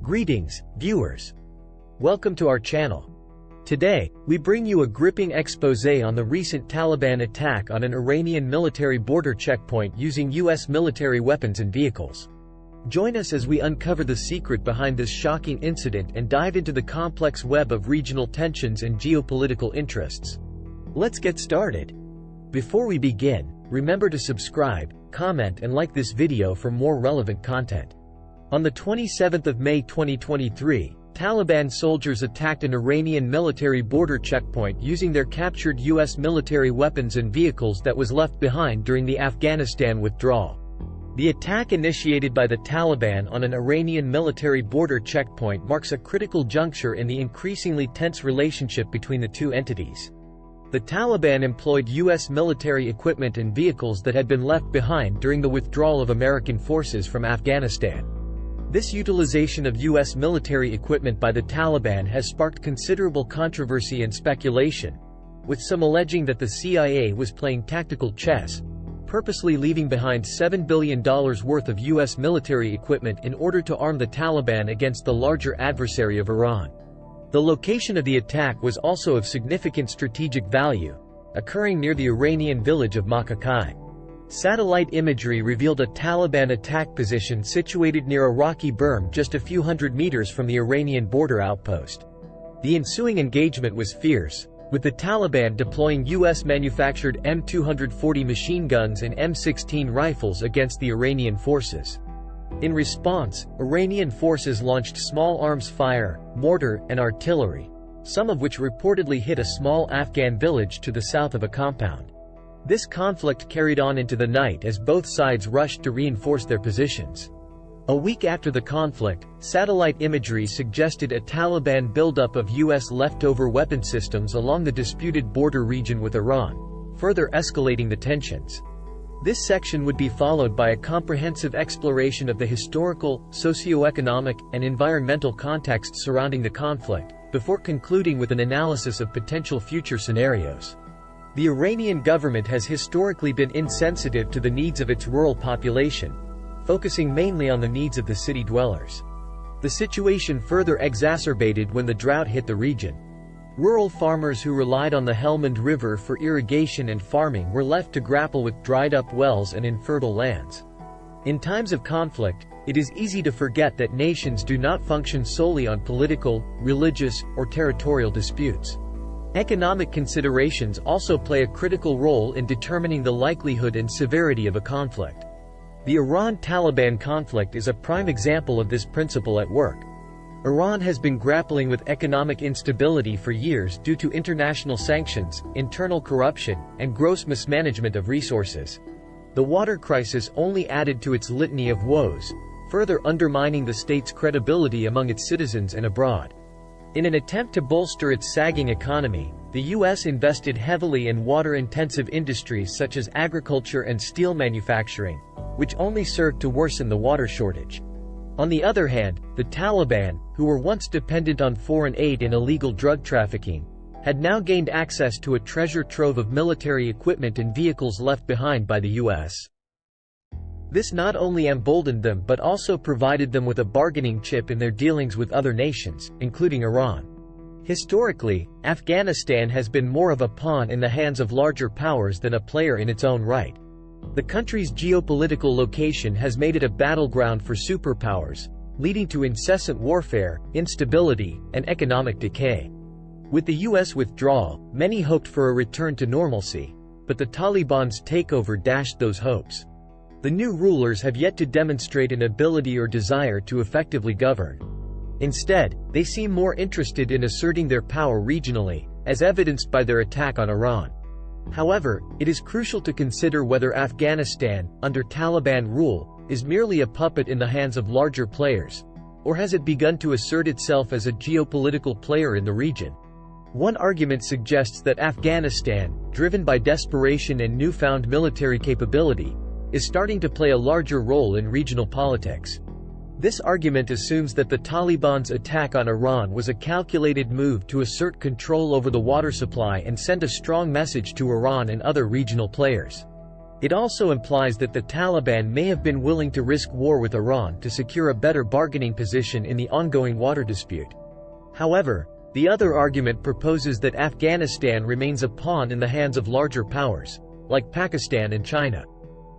Greetings, viewers. Welcome to our channel. Today, we bring you a gripping exposé on the recent Taliban attack on an Iranian military border checkpoint using U.S. military weapons and vehicles. Join us as we uncover the secret behind this shocking incident and dive into the complex web of regional tensions and geopolitical interests. Let's get started. Before we begin, remember to subscribe, comment and like this video for more relevant content. On the 27th of May 2023, Taliban soldiers attacked an Iranian military border checkpoint using their captured U.S. military weapons and vehicles that was left behind during the Afghanistan withdrawal. The attack initiated by the Taliban on an Iranian military border checkpoint marks a critical juncture in the increasingly tense relationship between the two entities. The Taliban employed U.S. military equipment and vehicles that had been left behind during the withdrawal of American forces from Afghanistan. This utilization of U.S. military equipment by the Taliban has sparked considerable controversy and speculation, with some alleging that the CIA was playing tactical chess, purposely leaving behind $7 billion worth of U.S. military equipment in order to arm the Taliban against the larger adversary of Iran. The location of the attack was also of significant strategic value, occurring near the Iranian village of Makakai. Satellite imagery revealed a Taliban attack position situated near a rocky berm just a few hundred meters from the Iranian border outpost. The ensuing engagement was fierce, with the Taliban deploying U.S.-manufactured M240 machine guns and M16 rifles against the Iranian forces. In response, Iranian forces launched small arms fire, mortar, and artillery, some of which reportedly hit a small Afghan village to the south of a compound. This conflict carried on into the night as both sides rushed to reinforce their positions. A week after the conflict, satellite imagery suggested a Taliban buildup of U.S. leftover weapon systems along the disputed border region with Iran, further escalating the tensions. This section would be followed by a comprehensive exploration of the historical, socio-economic, and environmental context surrounding the conflict, before concluding with an analysis of potential future scenarios. The Iranian government has historically been insensitive to the needs of its rural population, focusing mainly on the needs of the city dwellers. The situation further exacerbated when the drought hit the region. Rural farmers who relied on the Helmand River for irrigation and farming were left to grapple with dried-up wells and infertile lands. In times of conflict, it is easy to forget that nations do not function solely on political, religious, or territorial disputes. Economic considerations also play a critical role in determining the likelihood and severity of a conflict. The Iran-Taliban conflict is a prime example of this principle at work. Iran has been grappling with economic instability for years due to international sanctions, internal corruption, and gross mismanagement of resources. The water crisis only added to its litany of woes, further undermining the state's credibility among its citizens and abroad. In an attempt to bolster its sagging economy, the U.S. invested heavily in water-intensive industries such as agriculture and steel manufacturing, which only served to worsen the water shortage. On the other hand, the Taliban, who were once dependent on foreign aid in illegal drug trafficking, had now gained access to a treasure trove of military equipment and vehicles left behind by the U.S. This not only emboldened them but also provided them with a bargaining chip in their dealings with other nations, including Iran. Historically, Afghanistan has been more of a pawn in the hands of larger powers than a player in its own right. The country's geopolitical location has made it a battleground for superpowers, leading to incessant warfare, instability, and economic decay. With the U.S. withdrawal, many hoped for a return to normalcy, but the Taliban's takeover dashed those hopes. The new rulers have yet to demonstrate an ability or desire to effectively govern. Instead, they seem more interested in asserting their power regionally, as evidenced by their attack on Iran. However, it is crucial to consider whether Afghanistan, under Taliban rule, is merely a puppet in the hands of larger players, or has it begun to assert itself as a geopolitical player in the region. One argument suggests that Afghanistan, driven by desperation and newfound military capability, is starting to play a larger role in regional politics. This argument assumes that the Taliban's attack on Iran was a calculated move to assert control over the water supply and send a strong message to Iran and other regional players. It also implies that the Taliban may have been willing to risk war with Iran to secure a better bargaining position in the ongoing water dispute. However, the other argument proposes that Afghanistan remains a pawn in the hands of larger powers, like Pakistan and China.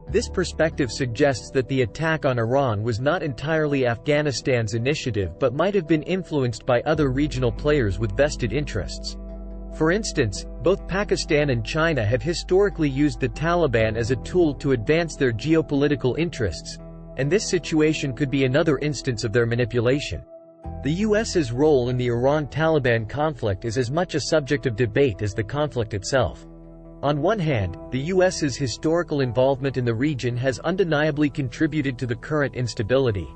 This perspective suggests that the attack on Iran was not entirely Afghanistan's initiative but might have been influenced by other regional players with vested interests. For instance, both Pakistan and China have historically used the Taliban as a tool to advance their geopolitical interests, and this situation could be another instance of their manipulation. The U.S.'s role in the Iran-Taliban conflict is as much a subject of debate as the conflict itself. On one hand, the U.S.'s historical involvement in the region has undeniably contributed to the current instability.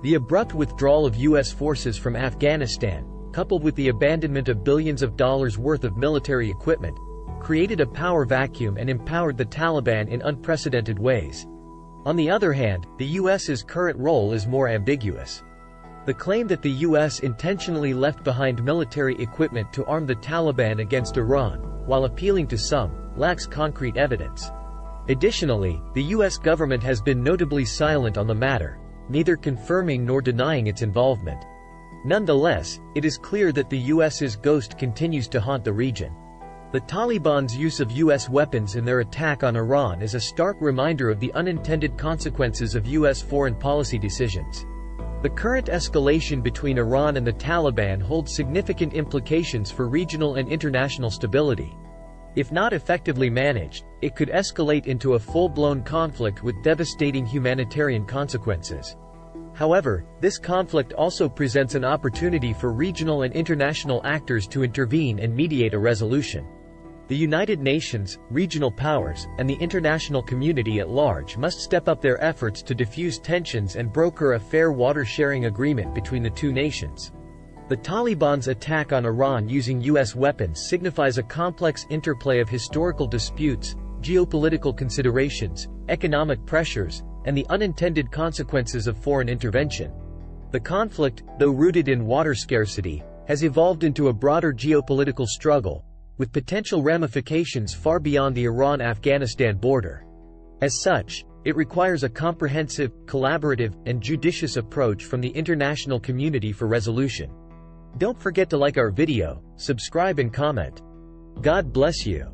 The abrupt withdrawal of U.S. forces from Afghanistan, coupled with the abandonment of billions of dollars worth of military equipment, created a power vacuum and empowered the Taliban in unprecedented ways. On the other hand, the U.S.'s current role is more ambiguous. The claim that the U.S. intentionally left behind military equipment to arm the Taliban against Iran, while appealing to some, lacks concrete evidence. Additionally, the U.S. government has been notably silent on the matter, neither confirming nor denying its involvement. Nonetheless, it is clear that the U.S.'s ghost continues to haunt the region. The Taliban's use of U.S. weapons in their attack on Iran is a stark reminder of the unintended consequences of U.S. foreign policy decisions. The current escalation between Iran and the Taliban holds significant implications for regional and international stability. If not effectively managed, it could escalate into a full-blown conflict with devastating humanitarian consequences. However, this conflict also presents an opportunity for regional and international actors to intervene and mediate a resolution. The United Nations, regional powers, and the international community at large must step up their efforts to diffuse tensions and broker a fair water-sharing agreement between the two nations. The Taliban's attack on Iran using U.S. weapons signifies a complex interplay of historical disputes, geopolitical considerations, economic pressures, and the unintended consequences of foreign intervention. The conflict, though rooted in water scarcity, has evolved into a broader geopolitical struggle, with potential ramifications far beyond the Iran-Afghanistan border. As such, it requires a comprehensive, collaborative, and judicious approach from the international community for resolution. Don't forget to like our video, subscribe and comment. God bless you.